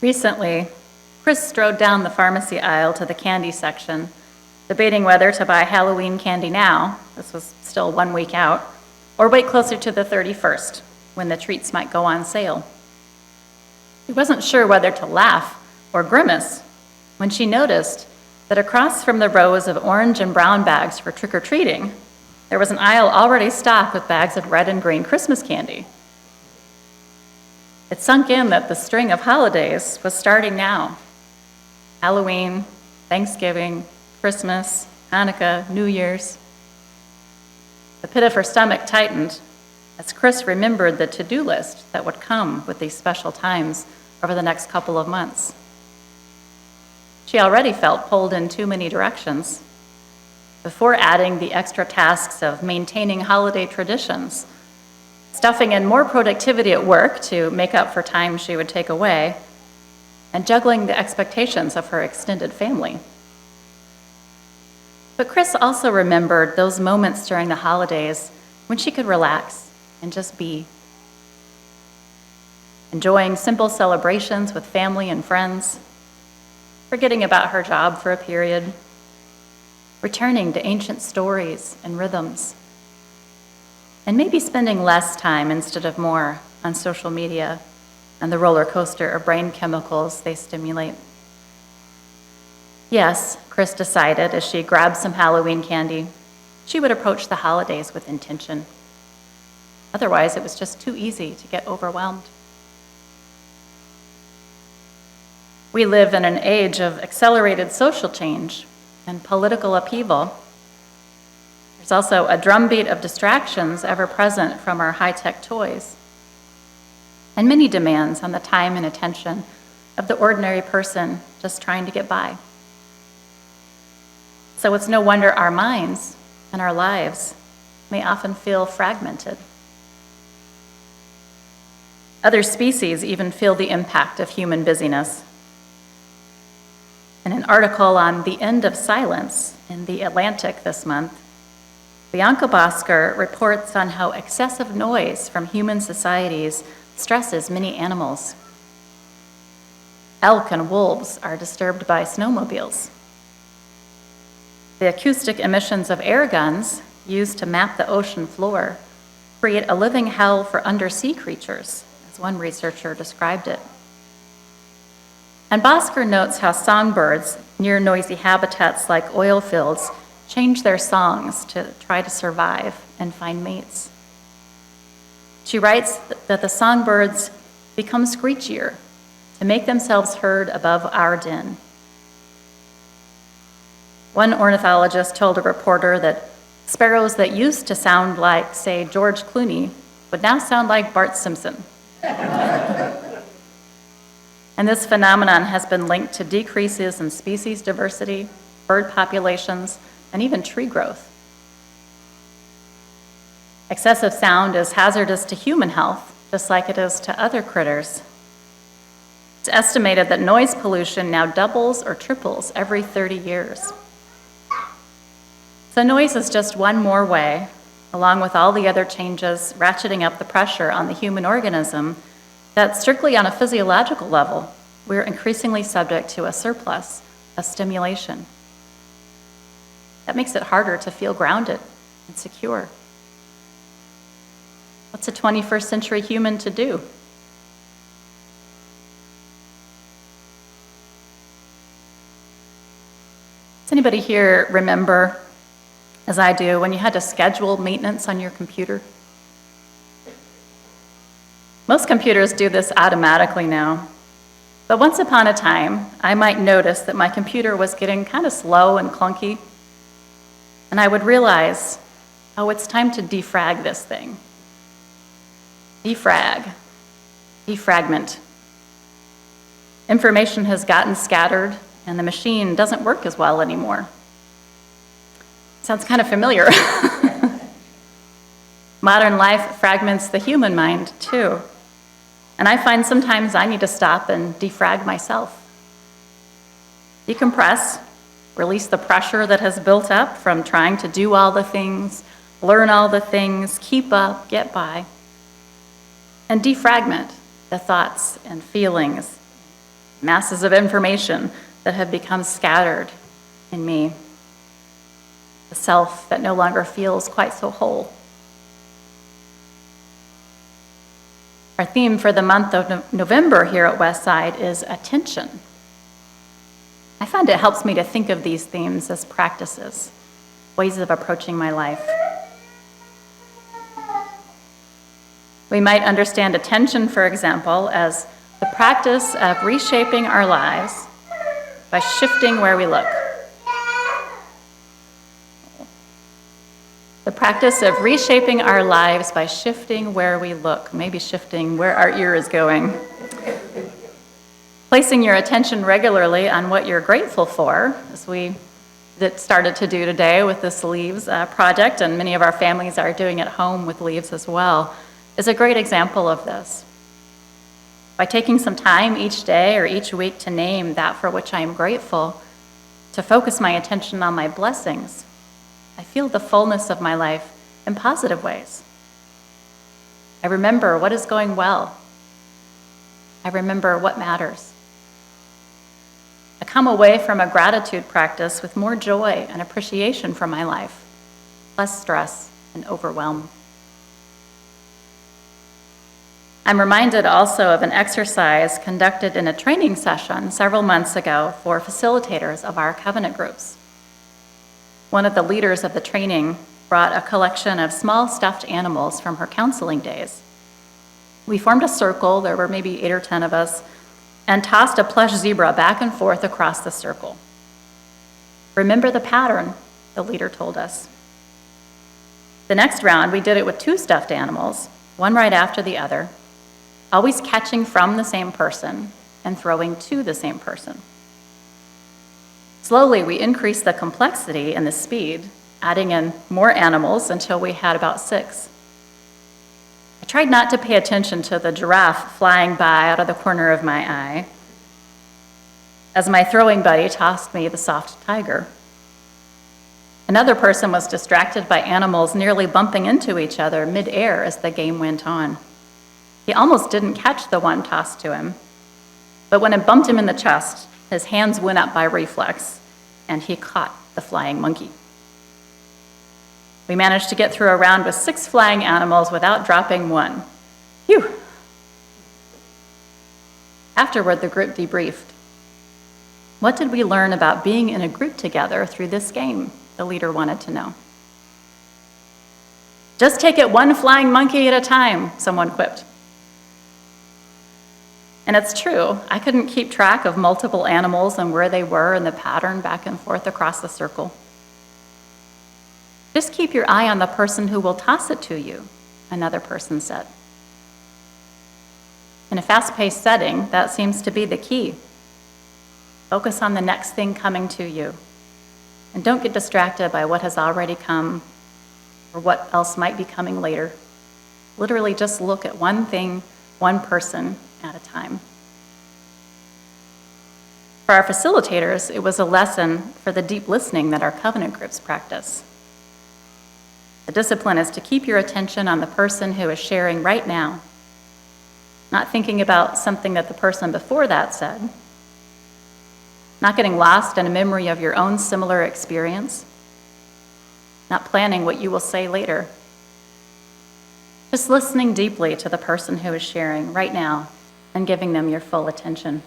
Recently, Chris strode down the pharmacy aisle to the candy section, debating whether to buy Halloween candy now, this was still 1 week out, or wait closer to the 31st, when the treats might go on sale. He wasn't sure whether to laugh or grimace when she noticed that across from the rows of orange and brown bags for trick-or-treating, there was an aisle already stocked with bags of red and green Christmas candy. It sunk in that the string of holidays was starting now. Halloween, Thanksgiving, Christmas, Hanukkah, New Year's. The pit of her stomach tightened as Chris remembered the to-do list that would come with these special times over the next couple of months. She already felt pulled in too many directions. Before adding the extra tasks of maintaining holiday traditions, stuffing in more productivity at work to make up for time she would take away, and juggling the expectations of her extended family. But Chris also remembered those moments during the holidays when she could relax and just be, enjoying simple celebrations with family and friends, forgetting about her job for a period, returning to ancient stories and rhythms, and maybe spending less time instead of more on social media and the roller coaster of brain chemicals they stimulate. Yes, Chris decided as she grabbed some Halloween candy, she would approach the holidays with intention. Otherwise, it was just too easy to get overwhelmed. We live in an age of accelerated social change and political upheaval. There's also a drumbeat of distractions ever present from our high-tech toys, and many demands on the time and attention of the ordinary person just trying to get by. So it's no wonder our minds and our lives may often feel fragmented. Other species even feel the impact of human busyness. In an article on the end of silence in The Atlantic this month, Bianca Bosker reports on how excessive noise from human societies stresses many animals. Elk and wolves are disturbed by snowmobiles. The acoustic emissions of air guns used to map the ocean floor create a living hell for undersea creatures, as one researcher described it. And Bosker notes how songbirds near noisy habitats like oil fields change their songs to try to survive and find mates. She writes that the songbirds become screechier to make themselves heard above our din. One ornithologist told a reporter that sparrows that used to sound like, say, George Clooney would now sound like Bart Simpson. And this phenomenon has been linked to decreases in species diversity, bird populations, and even tree growth. Excessive sound is hazardous to human health, just like it is to other critters. It's estimated that noise pollution now doubles or triples every 30 years. So noise is just one more way, along with all the other changes ratcheting up the pressure on the human organism, that strictly on a physiological level, we're increasingly subject to a surplus of stimulation. That makes it harder to feel grounded and secure. What's a 21st century human to do? Does anybody here remember, as I do, when you had to schedule maintenance on your computer? Most computers do this automatically now. But once upon a time, I might notice that my computer was getting kind of slow and clunky, and I would realize, oh, it's time to defrag this thing. Defrag, defragment. Information has gotten scattered, and the machine doesn't work as well anymore. Sounds kind of familiar. Modern life fragments the human mind, too. And I find sometimes I need to stop and defrag myself. Decompress, release the pressure that has built up from trying to do all the things, learn all the things, keep up, get by. And defragment the thoughts and feelings, masses of information that have become scattered in me, the self that no longer feels quite so whole. Our theme for the month of November here at Westside is attention. I find it helps me to think of these themes as practices, ways of approaching my life. We might understand attention, for example, as the practice of reshaping our lives by shifting where we look. The practice of reshaping our lives by shifting where we look, maybe shifting where our ear is going. Placing your attention regularly on what you're grateful for, as we started to do today with this Leaves project, and many of our families are doing at home with Leaves as well, is a great example of this. By taking some time each day or each week to name that for which I am grateful, to focus my attention on my blessings, I feel the fullness of my life in positive ways. I remember what is going well. I remember what matters. I come away from a gratitude practice with more joy and appreciation for my life, less stress and overwhelm. I'm reminded also of an exercise conducted in a training session several months ago for facilitators of our covenant groups. One of the leaders of the training brought a collection of small stuffed animals from her counseling days. We formed a circle, there were maybe 8 or 10 of us, and tossed a plush zebra back and forth across the circle. Remember the pattern, the leader told us. The next round, we did it with 2 stuffed animals, one right after the other, always catching from the same person and throwing to the same person. Slowly, we increased the complexity and the speed, adding in more animals until we had about 6. I tried not to pay attention to the giraffe flying by out of the corner of my eye as my throwing buddy tossed me the soft tiger. Another person was distracted by animals nearly bumping into each other mid-air as the game went on. He almost didn't catch the one tossed to him, but when it bumped him in the chest, his hands went up by reflex, and he caught the flying monkey. We managed to get through a round with 6 flying animals without dropping one. Phew! Afterward, the group debriefed. What did we learn about being in a group together through this game? The leader wanted to know. Just take it one flying monkey at a time, someone quipped. And it's true, I couldn't keep track of multiple animals and where they were in the pattern back and forth across the circle. Just keep your eye on the person who will toss it to you, another person said. In a fast-paced setting, that seems to be the key. Focus on the next thing coming to you, and don't get distracted by what has already come or what else might be coming later. Literally just look at one thing, one person at a time. For our facilitators, it was a lesson for the deep listening that our covenant groups practice. The discipline is to keep your attention on the person who is sharing right now, not thinking about something that the person before that said, not getting lost in a memory of your own similar experience, not planning what you will say later. Just listening deeply to the person who is sharing right now and giving them your full attention.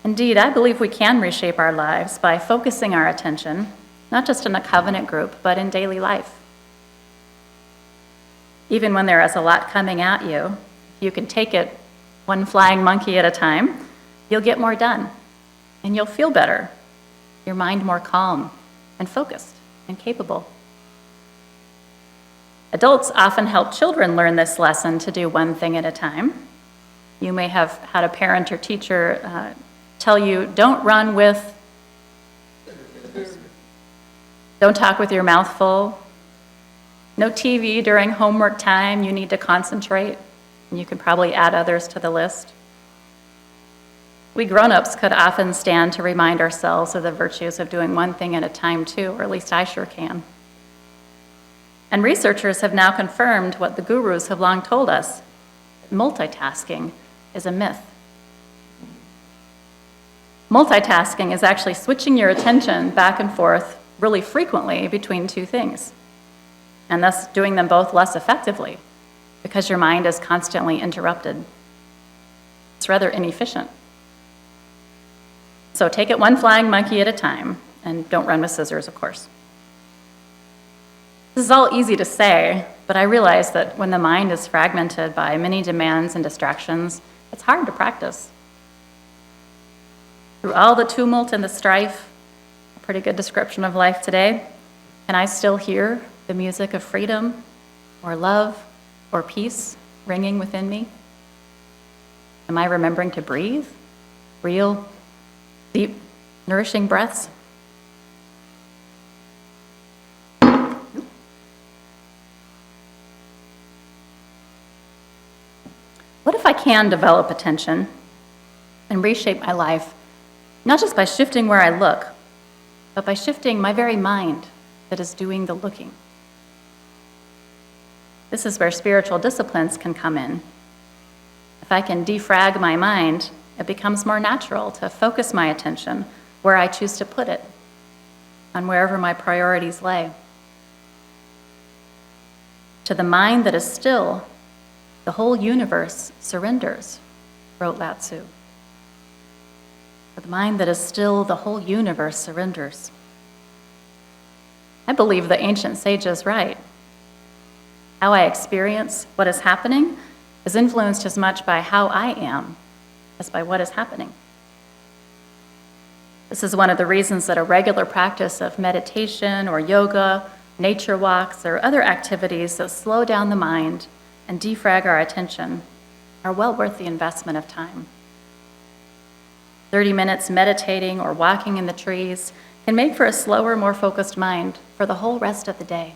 Indeed, I believe we can reshape our lives by focusing our attention, not just in a covenant group, but in daily life. Even when there is a lot coming at you, you can take it one flying monkey at a time, you'll get more done, and you'll feel better, your mind more calm and focused and capable. Adults often help children learn this lesson to do one thing at a time. You may have had a parent or teacher tell you, don't run with, don't talk with your mouth full, no TV during homework time, you need to concentrate. And you could probably add others to the list. We grown-ups could often stand to remind ourselves of the virtues of doing one thing at a time too, or at least I sure can. And researchers have now confirmed what the gurus have long told us. Multitasking is a myth. Multitasking is actually switching your attention back and forth really frequently between two things, and thus doing them both less effectively because your mind is constantly interrupted. It's rather inefficient. So take it one flying monkey at a time, and don't run with scissors, of course. This is all easy to say, but I realize that when the mind is fragmented by many demands and distractions, it's hard to practice. Through all the tumult and the strife, a pretty good description of life today, can I still hear the music of freedom or love or peace ringing within me? Am I remembering to breathe? Real, deep, nourishing breaths? What if I can develop attention and reshape my life, not just by shifting where I look, but by shifting my very mind that is doing the looking? This is where spiritual disciplines can come in. If I can defrag my mind, it becomes more natural to focus my attention where I choose to put it, on wherever my priorities lay. To the mind that is still, the whole universe surrenders, wrote Lao Tzu. For the mind that is still, the whole universe surrenders. I believe the ancient sages write. How I experience what is happening is influenced as much by how I am as by what is happening. This is one of the reasons that a regular practice of meditation or yoga, nature walks, or other activities that slow down the mind and defrag our attention are well worth the investment of time. 30 minutes meditating or walking in the trees can make for a slower, more focused mind for the whole rest of the day.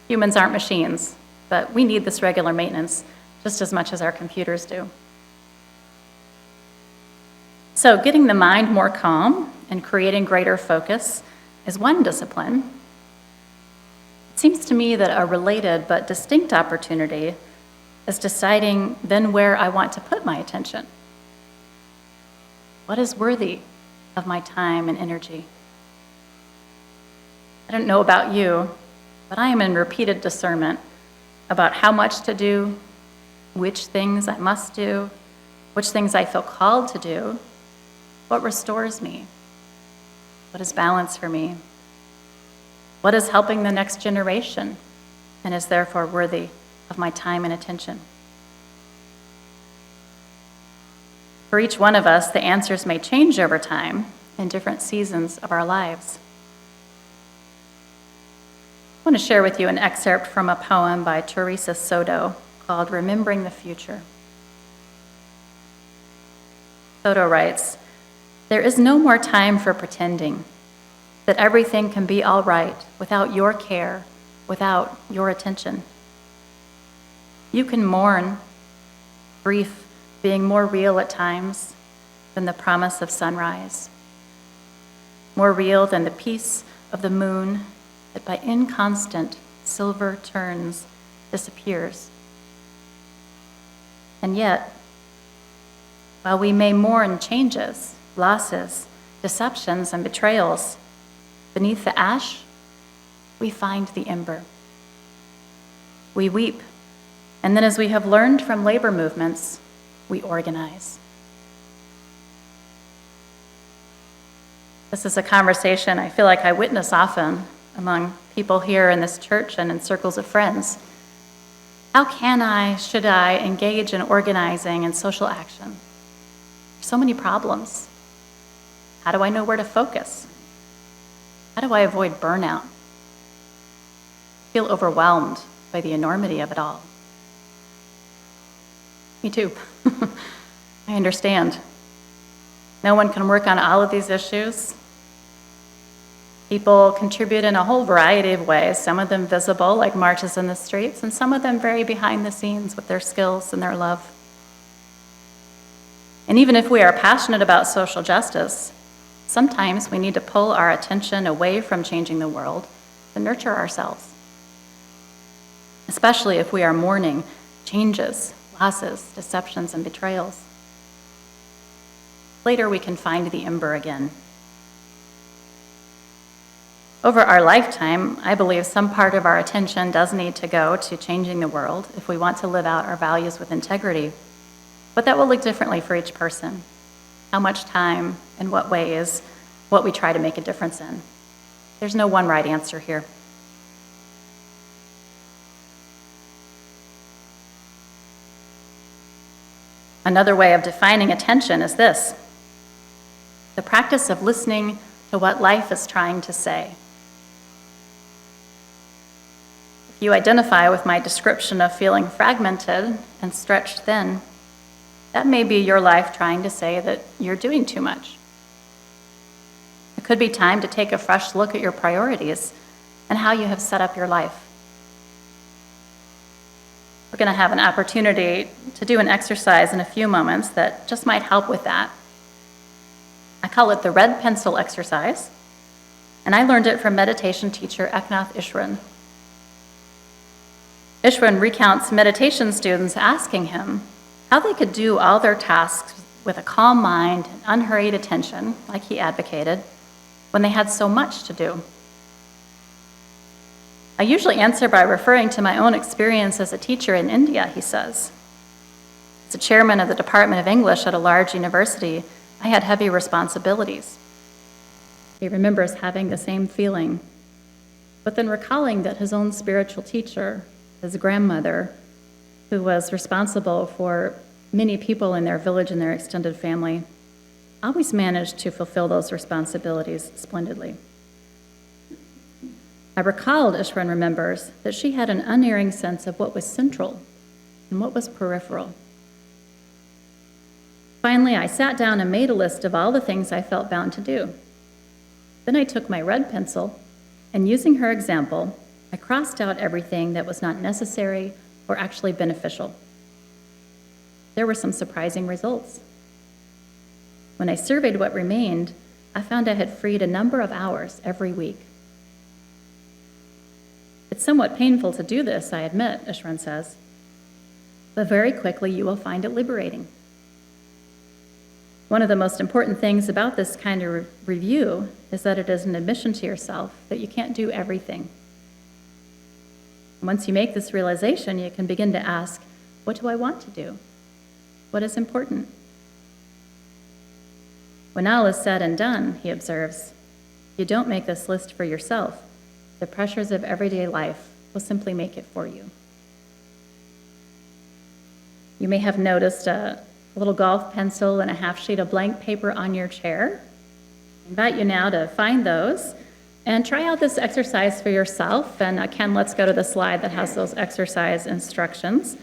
Humans aren't machines, but we need this regular maintenance just as much as our computers do. So getting the mind more calm and creating greater focus is one discipline. It seems to me that a related but distinct opportunity is deciding then where I want to put my attention. What is worthy of my time and energy? I don't know about you, but I am in repeated discernment about how much to do, which things I must do, which things I feel called to do, what restores me, what is balance for me, what is helping the next generation and is therefore worthy of my time and attention. For each one of us, the answers may change over time in different seasons of our lives. I want to share with you an excerpt from a poem by Teresa Soto called Remembering the Future. Soto writes, "There is no more time for pretending that everything can be all right without your care, without your attention. You can mourn, grief being more real at times than the promise of sunrise, more real than the peace of the moon that by inconstant silver turns disappears. And yet, while we may mourn changes, losses, deceptions, and betrayals, beneath the ash, we find the ember. We weep, and then as we have learned from labor movements, we organize." This is a conversation I feel like I witness often among people here in this church and in circles of friends. How can I, should I engage in organizing and social action? There's so many problems. How do I know where to focus? How do I avoid burnout? I feel overwhelmed by the enormity of it all. Me too. I understand. No one can work on all of these issues. People contribute in a whole variety of ways, some of them visible, like marches in the streets, and some of them very behind the scenes with their skills and their love. And even if we are passionate about social justice, sometimes we need to pull our attention away from changing the world to nurture ourselves, especially if we are mourning changes, losses, deceptions, and betrayals. Later, we can find the ember again. Over our lifetime, I believe some part of our attention does need to go to changing the world if we want to live out our values with integrity. But that will look differently for each person. How much time, in what ways, what we try to make a difference in. There's no one right answer here. Another way of defining attention is this: the practice of listening to what life is trying to say. If you identify with my description of feeling fragmented and stretched thin, that may be your life trying to say that you're doing too much. It could be time to take a fresh look at your priorities and how you have set up your life. We're going to have an opportunity to do an exercise in a few moments that just might help with that. I call it the red pencil exercise, and I learned it from meditation teacher Eknath Ishran. Ishran recounts meditation students asking him how they could do all their tasks with a calm mind and unhurried attention, like he advocated, when they had so much to do. I usually answer by referring to my own experience as a teacher in India, he says. As a chairman of the Department of English at a large university, I had heavy responsibilities. He remembers having the same feeling, but then recalling that his own spiritual teacher, his grandmother, who was responsible for many people in their village and their extended family, always managed to fulfill those responsibilities splendidly. I recalled, Ishran remembers, that she had an unerring sense of what was central and what was peripheral. Finally, I sat down and made a list of all the things I felt bound to do. Then I took my red pencil, and using her example, I crossed out everything that was not necessary or actually beneficial. There were some surprising results. When I surveyed what remained, I found I had freed a number of hours every week. It's somewhat painful to do this, I admit, Ishran says, but very quickly you will find it liberating. One of the most important things about this kind of review is that it is an admission to yourself that you can't do everything. Once you make this realization, you can begin to ask, what do I want to do? What is important? When all is said and done, he observes, you don't make this list for yourself. The pressures of everyday life will simply make it for you. You may have noticed a little golf pencil and a half sheet of blank paper on your chair. I invite you now to find those and try out this exercise for yourself. And Ken, let's go to the slide that has those exercise instructions.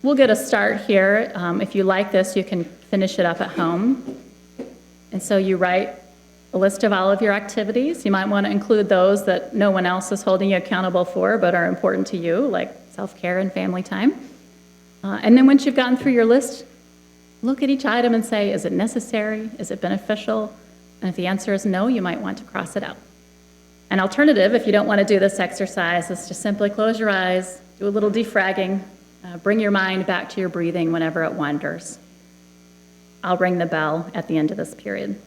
We'll get a start here. If you like this, you can finish it up at home. And so you write a list of all of your activities. You might want to include those that no one else is holding you accountable for but are important to you, like self-care and family time. And then once you've gotten through your list, look at each item and say, is it necessary? Is it beneficial? And if the answer is no, you might want to cross it out. An alternative, if you don't want to do this exercise, is to simply close your eyes, do a little defragging, bring your mind back to your breathing whenever it wanders. I'll ring the bell at the end of this period.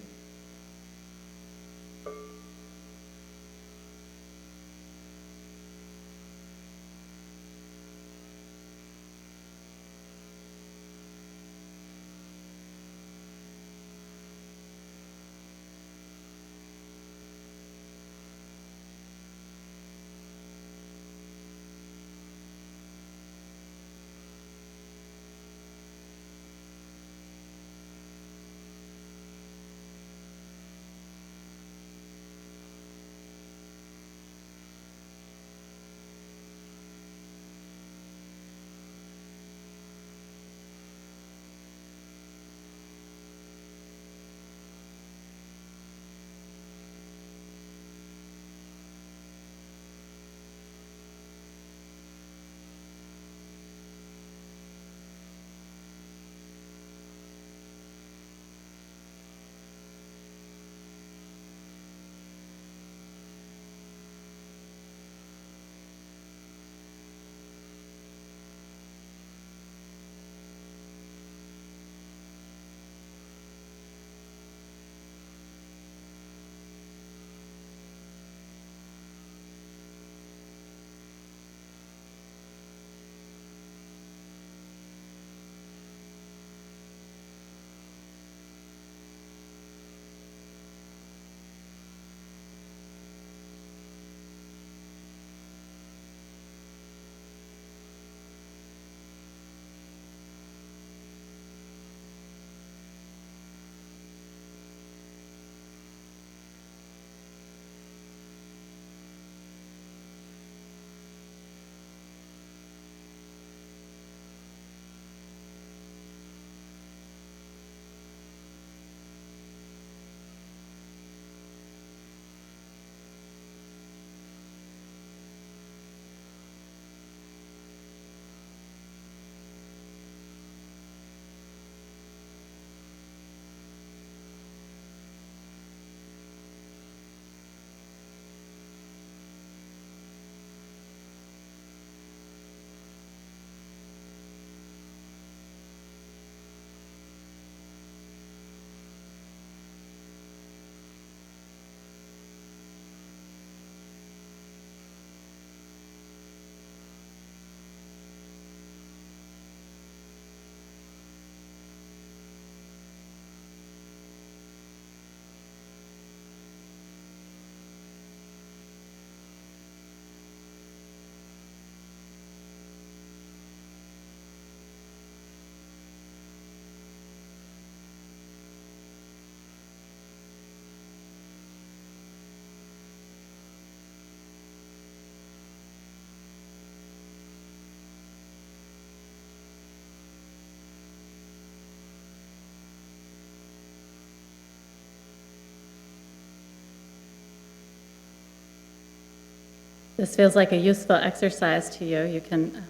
this feels like a useful exercise to you, you can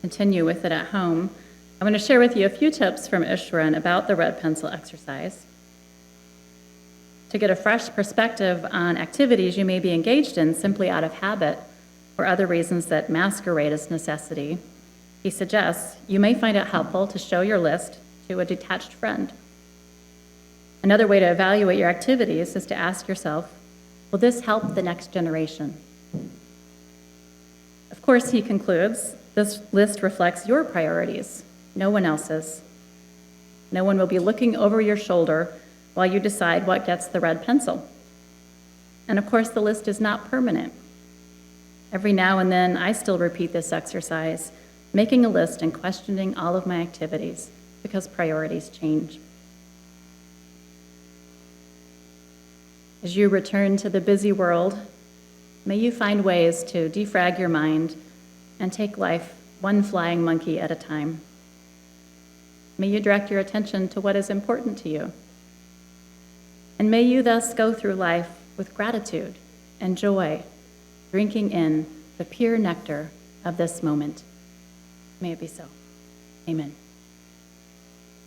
continue with it at home. I'm going to share with you a few tips from Ishwaran about the red pencil exercise. To get a fresh perspective on activities you may be engaged in simply out of habit or other reasons that masquerade as necessity, he suggests you may find it helpful to show your list to a detached friend. Another way to evaluate your activities is to ask yourself, will this help the next generation? Of course, he concludes, this list reflects your priorities, no one else's. No one will be looking over your shoulder while you decide what gets the red pencil. And of course, the list is not permanent. Every now and then, I still repeat this exercise, making a list and questioning all of my activities because priorities change. As you return to the busy world, may you find ways to defrag your mind and take life one flying monkey at a time. May you direct your attention to what is important to you. And may you thus go through life with gratitude and joy, drinking in the pure nectar of this moment. May it be so. Amen.